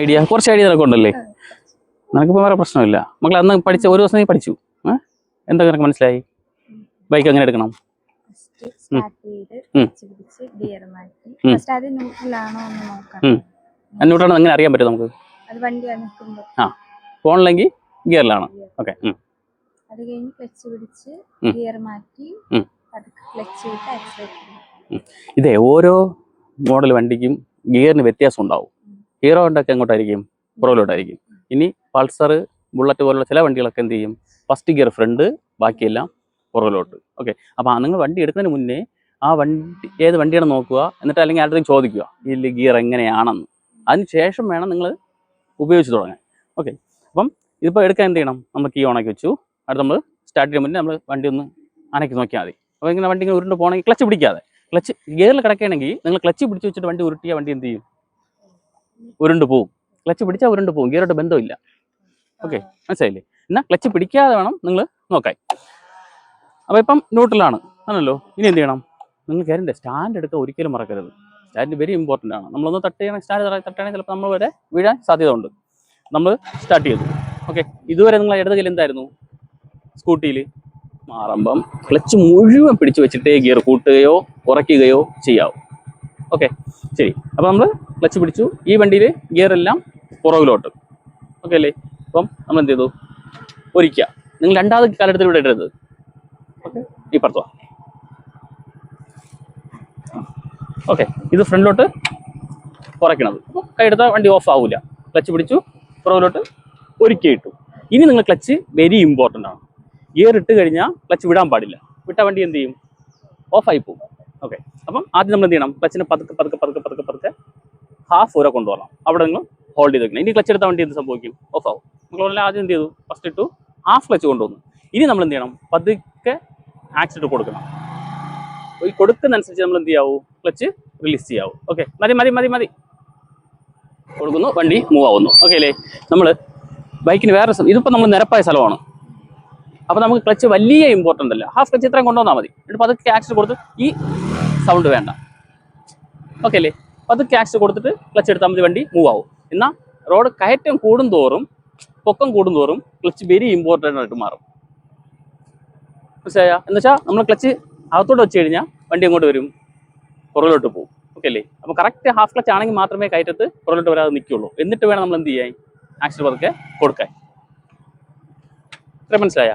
Idea കുറച്ച് idea നിനക്ക് ഉണ്ടല്ലേ? നിനക്കിപ്പോൾ വേറെ പ്രശ്നമില്ല. മക്കളെ അന്ന് പഠിച്ച ഒരു ദിവസം നീ പഠിച്ചു. എന്തൊക്കെ നിനക്ക് മനസ്സിലായി? ബൈക്ക് എങ്ങനെ എടുക്കണം? ന്യൂട്രലാണ് എങ്ങനെ അറിയാൻ പറ്റും നമുക്ക്? ആ, ഫോണിലെങ്കിൽ ഗിയറിലാണ്. ഓക്കെ. അത് കഴിഞ്ഞ് ക്ലച്ച് പിടിച്ച് ഗിയർ മാറ്റി ക്ലച്ച് വിട്ട് ആക്സിലേറ്റർ. ഇതേ ഓരോ മോഡൽ വണ്ടിക്കും ഗിയറിന് വ്യത്യാസം ഉണ്ടാവും. ഹീറോ ഹോണ്ടൊക്കെ എങ്ങോട്ടായിരിക്കും? പുറകിലോട്ടായിരിക്കും. ഇനി പൾസർ, ബുള്ളറ്റ് പോലുള്ള ചില വണ്ടികളൊക്കെ എന്ത് ചെയ്യും? ഫസ്റ്റ് ഗിയർ ഫ്രണ്ട്, ബാക്കിയെല്ലാം പുറകിലോട്ട്. ഓക്കെ. അപ്പോൾ നിങ്ങൾ വണ്ടി എടുക്കുന്നതിന് മുന്നേ ആ വണ്ടി ഏത് വണ്ടിയാണ് നോക്കുക, എന്നിട്ട് അല്ലെങ്കിൽ ആരുടെയും ചോദിക്കുക ഇതിൽ ഗിയർ എങ്ങനെയാണെന്ന്. അതിന് ശേഷം വേണം നിങ്ങൾ ഉപയോഗിച്ച് തുടങ്ങാൻ. ഓക്കെ. അപ്പം ഇതിപ്പോൾ എടുക്കാൻ എന്ത് ചെയ്യണം? നമ്മൾ കീ ഓണാക്കി വെച്ചു. അടുത്ത് നമ്മൾ സ്റ്റാർട്ട് ചെയ്യാൻ മുന്നേ നമ്മൾ വണ്ടി ഒന്ന് അനക്കി നോക്കിയാൽ മതി. അപ്പോൾ ഇങ്ങനെ വണ്ടി ഇങ്ങനെ ഉരുണ്ട് പോകണമെങ്കിൽ ക്ലച്ച് പിടിക്കാതെ, ക്ലച്ച് ഗിയറിൽ കിടക്കുകയാണെങ്കിൽ നിങ്ങൾ ക്ലച്ച് പിടിച്ച് വെച്ചിട്ട് വണ്ടി ഉരുട്ടിയ വണ്ടി എന്ത് ചെയ്യും? ഉരുണ്ട് പോവും. ക്ലച്ച് പിടിച്ചാൽ ഉരുണ്ട് പോവും. ഗിയറായിട്ട് ബന്ധമില്ല. ഓക്കെ, മനസ്സിലായില്ലേ? എന്നാൽ ക്ലച്ച് പിടിക്കാതെ വേണം നിങ്ങൾ നോക്കാൻ. അപ്പോൾ ഇപ്പം ന്യൂട്രലാണ് ആണല്ലോ. ഇനി എന്ത് ചെയ്യണം? നിങ്ങൾ കയറിൻ്റെ സ്റ്റാൻഡ് എടുക്കുക ഒരിക്കലും മറക്കരുത്. സ്റ്റാൻഡ് വെരി ഇമ്പോർട്ടൻ്റ് ആണ്. നമ്മളൊന്ന് തട്ടുകയാണെങ്കിൽ സ്റ്റാൻഡ് തട്ടുകയാണെങ്കിൽ ചിലപ്പോൾ നമ്മൾ വരെ വീഴാൻ സാധ്യത ഉണ്ട്. നമ്മൾ സ്റ്റാർട്ട് ചെയ്തു. ഓക്കെ. ഇതുവരെ നിങ്ങൾ ഇടത് കയ്യിൽ എന്തായിരുന്നു? സ്കൂട്ടിയിൽ മാറുമ്പം ക്ലച്ച് മുഴുവൻ പിടിച്ച് വെച്ചിട്ടേ ഗിയർ കൂട്ടുകയോ കുറയ്ക്കുകയോ ചെയ്യാവും. ഓക്കെ, ശരി. അപ്പോൾ നമ്മൾ ക്ലച്ച് പിടിച്ചു. ഈ വണ്ടിയിൽ ഗിയർ എല്ലാം പുറകിലോട്ട്. ഓക്കെ അല്ലേ? അപ്പം നമ്മൾ എന്ത് ചെയ്തു? ഒരിക്കുക. നിങ്ങൾ രണ്ടാമത് കാലെടുത്തിലൂടെ ഇടരുത്. ഓക്കെ, ഈ പുറത്തു. ഓക്കെ, ഇത് ഫ്രണ്ടിലോട്ട് കുറയ്ക്കണത്. അപ്പോൾ കൈയെടുത്താൽ വണ്ടി ഓഫ് ആവില്ല. ക്ലച്ച് പിടിച്ചു, പുറകിലോട്ട് ഒരുക്കി ഇട്ടു. ഇനി നിങ്ങൾ ക്ലച്ച് വെരി ഇമ്പോർട്ടൻ്റ് ആണ്. ഗിയർ ഇട്ട് കഴിഞ്ഞാൽ ക്ലച്ച് വിടാൻ പാടില്ല. വിട്ട വണ്ടി എന്ത് ചെയ്യും? ഓഫായി പോകും. ഓക്കെ. അപ്പം ആദ്യം നമ്മൾ എന്ത് ചെയ്യണം? ക്ലച്ചിന് പതുക്കെ ഹാഫ് വരെ കൊണ്ടുപോകണം. അവിടെ നിങ്ങൾ ഹോൾഡ് ചെയ്ത് വെക്കണം. ഇനി ക്ലച്ച് എടുത്ത വണ്ടി എന്ത് സംഭവിക്കും? ഓഫ് ആവും. നമ്മൾ ആദ്യം എന്ത് ചെയ്തു? ഫസ്റ്റ് ഇട്ടു, ഹാഫ് ക്ലച്ച് കൊണ്ടുവന്നു. ഇനി നമ്മൾ എന്ത് ചെയ്യണം? പതുക്കെ ആക്സിലേറ്റർ കൊടുക്കണം. ഈ കൊടുക്കുന്നതനുസരിച്ച് നമ്മൾ എന്ത് ചെയ്യാവൂ? ക്ലച്ച് റിലീസ് ചെയ്യാവൂ. ഓക്കെ, മതി കൊടുക്കുന്നു, വണ്ടി മൂവ് ആവുന്നു. ഓക്കെ അല്ലേ? നമ്മൾ ബൈക്കിന് വേറെ ഇതിപ്പോൾ നമ്മൾ നിരപ്പായ സ്ഥലമാണ്. അപ്പോൾ നമുക്ക് ക്ലച്ച് വലിയ ഇമ്പോർട്ടൻ്റ് അല്ല. ഹാഫ് ക്ലച്ച് ഇത്രയും കൊണ്ടുവന്നാൽ മതി. എന്നിട്ട് പതുക്കെ ആക്സിലേറ്റർ കൊടുത്ത് ഈ സൗണ്ട് വേണ്ട. ഓക്കെ അല്ലേ? പതുക്കെ ആക്സിലേറ്റർ കൊടുത്തിട്ട് ക്ലച്ച് എടുത്താൽ മതി, വണ്ടി മൂവ് ആവും. എന്നാൽ റോഡ് കയറ്റം കൂടുന്തോറും പൊക്കം കൂടുന്തോറും ക്ലച്ച് വെരി ഇമ്പോർട്ടൻ്റ് ആയിട്ട് മാറും. മനസ്സിലായ? എന്നുവെച്ചാൽ നമ്മൾ ക്ലച്ച് അകത്തോട്ട് വെച്ച് കഴിഞ്ഞാൽ വണ്ടി അങ്ങോട്ട് വരും? പുറകിലോട്ട് പോകും. ഓക്കെ അല്ലേ? അപ്പോൾ കറക്റ്റ് ഹാഫ് ക്ലച്ച് ആണെങ്കിൽ മാത്രമേ കയറ്റത്ത് പുറകിലോട്ട് വരാതെ നിൽക്കുകയുള്ളൂ. എന്നിട്ട് വേണം നമ്മൾ എന്ത് ചെയ്യാൻ? ആക്സിലേറ്റർ പതുക്കെ കൊടുക്കാൻ. ഇത്ര മനസ്സിലായ?